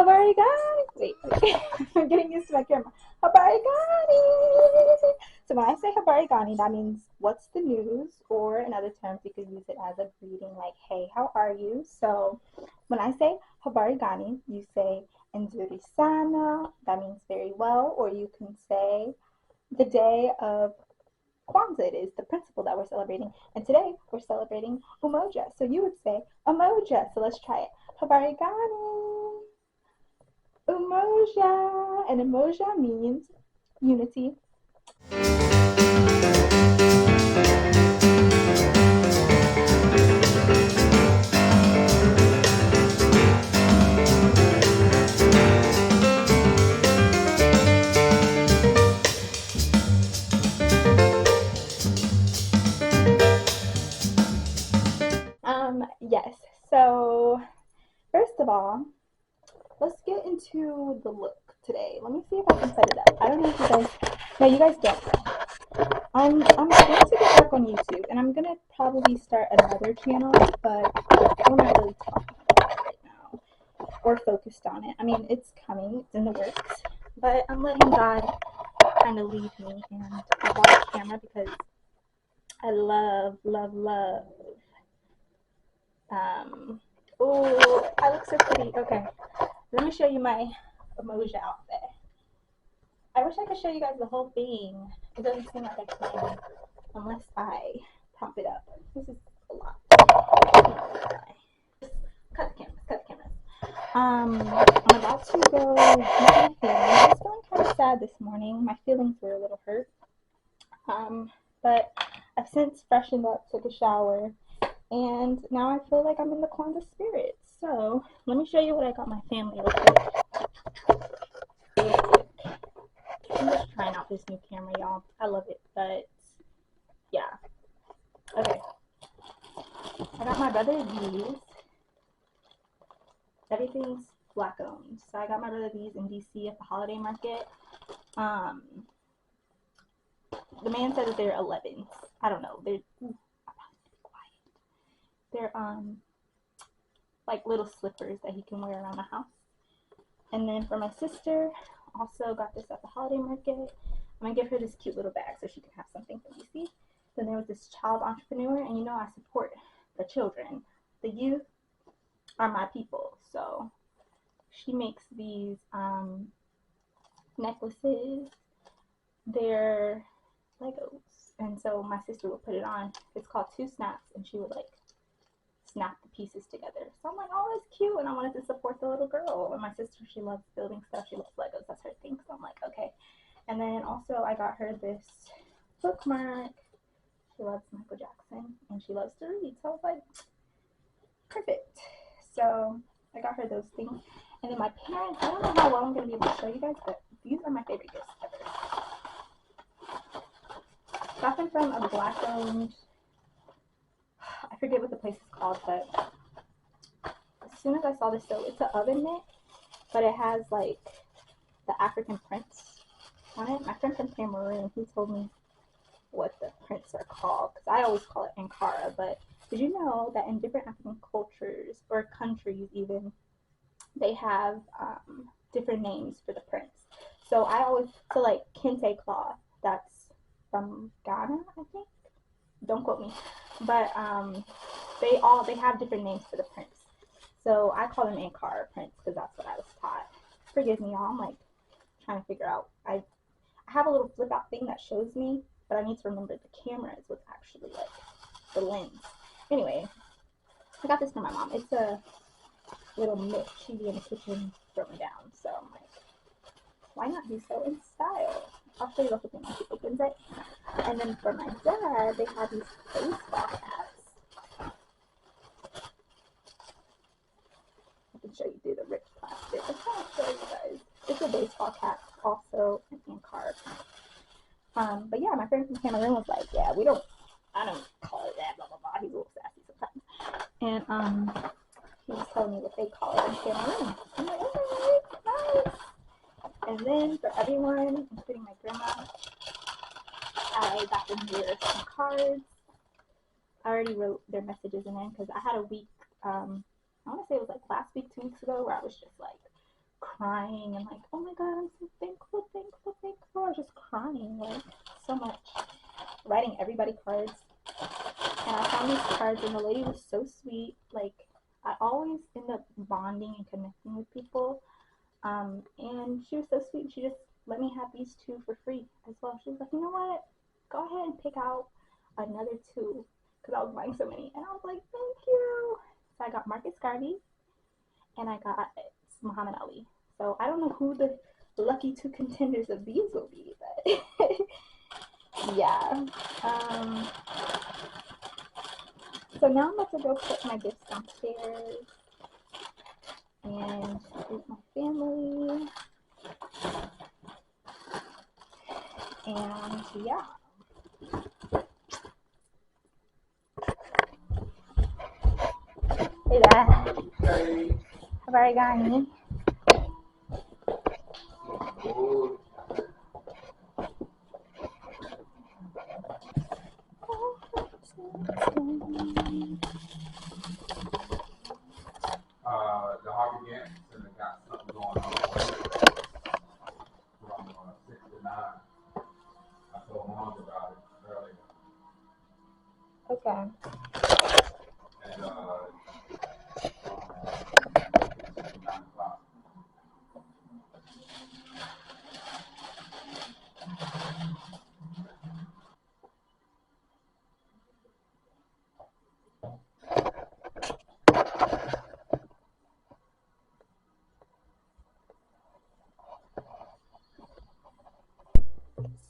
Habari Gani. Wait. I'm getting used to my camera. Habari Gani. So when I say Habari Gani, that means what's the news, or in other terms, you could use it as a greeting like, hey, how are you? So when I say Habari Gani, you say Nzuri sana. That means very well, or you can say the day of Kwanzaa. It is the principle that we're celebrating. And today we're celebrating Umoja. So you would say Umoja. So let's try it. Habari Gani. Umoja. And Umoja means unity. Yes. So first of all, let's get into the look today. Let me see if I can set it up. I don't know if you guys. No, you guys don't. I'm going to get back on YouTube, and I'm gonna probably start another channel, but we're not really talking about it right now or focused on it. I mean, it's coming, it's in the works, but I'm letting God kind of lead me, and I bought a camera because I love. Oh, I look so pretty. Okay, let me show you my Umoja outfit. I wish I could show you guys the whole thing. It doesn't seem like I can unless I prop it up. This is a lot. Just cut the cameras. I'm about to go meet my family. I was feeling kind of sad this morning. My feelings were a little hurt. But I've since freshened up, took a shower, and now I feel like I'm in the Kwanzaa spirit. So let me show you what I got my family real quick. I'm just trying out this new camera, y'all. I love it, but yeah. Okay. I got my brother these. Everything's black owned. So I got my brother these in DC at the holiday market. The man said that they're 11s. I don't know. They're I'll probably be quiet. They're like little slippers that he can wear around the house. And then for my sister, also got this at the holiday market. I'm gonna give her this cute little bag so she can have something from DC. Then there was this child entrepreneur, and you know I support the children. The youth are my people. So she makes these necklaces. They're Legos. And so my sister would put it on. It's called Two Snaps, and she would like snap the pieces together. So I'm like, oh, that's cute, and I wanted to support the little girl. And my sister, she loves building stuff. She loves Legos. That's her thing. So I'm like, okay. And then also I got her this bookmark. She loves Michael Jackson, and she loves to read. So I was like, perfect. So I got her those things. And then my parents, I don't know how well I'm going to be able to show you guys, but these are my favorite gifts ever. Got them from a black-owned, I forget what the place is called, but as soon as I saw this, so it's an oven mitt, but it has like the African prints on it. My friend from Cameroon, he told me what the prints are called, because I always call it Ankara, but did you know that in different African cultures, or countries even, they have different names for the prints? So like kente cloth, that's from Ghana, I think. Don't quote me. But they have different names for the prints. So I call them Ankara prints because that's what I was taught. Forgive me, y'all. I'm like trying to figure out. I have a little flip out thing that shows me, but I need to remember the camera is what's actually like the lens. Anyway, I got this from my mom. It's a little mitt. She'd be in the kitchen throwing down. So I'm like, why not be so in style? I'll show you the whole thing when she opens it. And then for my dad, they have these baseball caps. I can show you through the rich plastic. I'm trying to show you guys. It's a baseball cap, also an Ankara print. But yeah, my friend from Cameroon was like, yeah, I don't call it that, blah, blah, blah. He's a little sassy sometimes. And he was telling me what they call it in Cameroon. I'm like, okay, nice. And then for everyone, including my grandma, I got them here some cards. I already wrote their messages in there because I had a week, I want to say it was like last week, 2 weeks ago, where I was just like crying and like, oh my god, I'm so thankful, thankful, thankful. I was just crying like so much, writing everybody cards. And I found these cards, and the lady was so sweet. Like, I always end up bonding and connecting with people. And she was so sweet. She just let me have these two for free as well. She was like, you know what? Go ahead and pick out another two, because I was buying so many. And I was like, thank you. So I got Marcus Garvey, and I got Muhammad Ali. So I don't know who the lucky two contenders of these will be, but yeah. So now I'm about to go put my gifts downstairs and with my family. And yeah. Hey there. Hey. Habari Gani. The Harvey Gant Center got something going on from 6 to 9. I told Mom about it earlier. Okay. And 9 o'clock.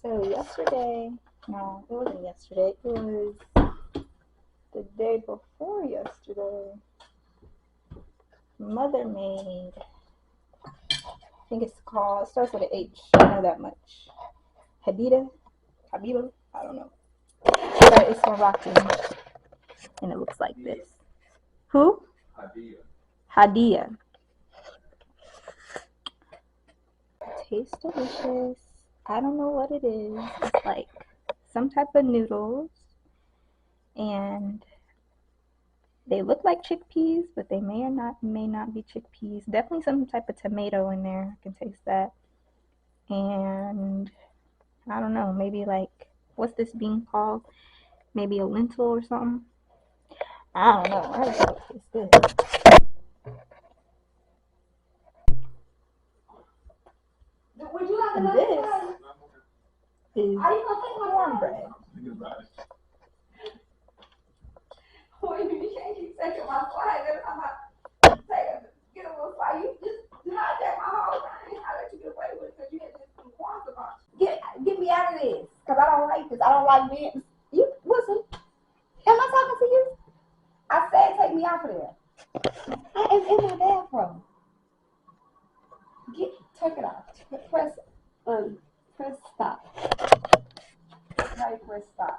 So yesterday, no, it wasn't yesterday. It was the day before yesterday. Mother made, I think it's called, it starts with an H. I know that much. Habiba, I don't know. But it's Moroccan, and it looks like this. Who? Hadia. Tastes delicious. I don't know what it is. It's like some type of noodles, and they look like chickpeas, but they may not be chickpeas. Definitely some type of tomato in there. I can taste that. And I don't know, maybe like, what's this bean called? Maybe a lentil or something. I don't know. I just thought it tastes good. Would you like And another this one? is Are you gonna take my cornbread. Well, you can't keep taking my slides every time get a little slide. You just do not take my whole thing. I let you get away with it because you had just some Kwanzaa on. Get me out of this, because I don't like this. I don't like being. You listen. Am I talking to you? I said take me out of there. I am in my bathroom. Take it off. Press stop. Right, press stop.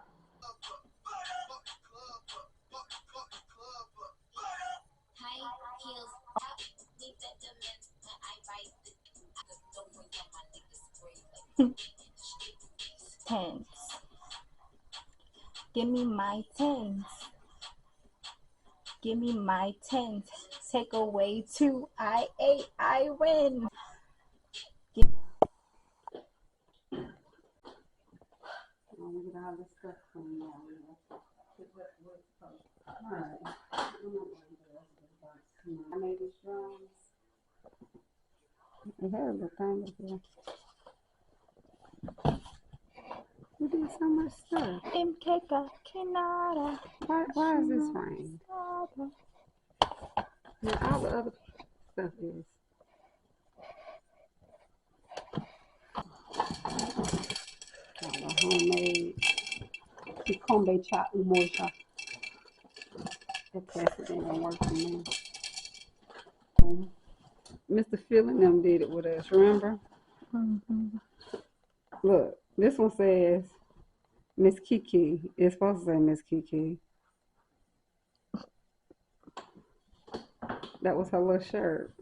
Tens. Give me my tens. Give me my tens. Take away 2. I win. Look at all this stuff coming out. Alright. I made these drums. It had a little thing up here. We did so much stuff. Why is this rain? Yeah, all the other stuff is. Homemade Kikombe cha Umoja. That plastic ain't gonna work for me. Mr. Phil and them did it with us, remember? Mm-hmm. Look, this one says Miss Kiki. It's supposed to say Miss Kiki. That was her little shirt.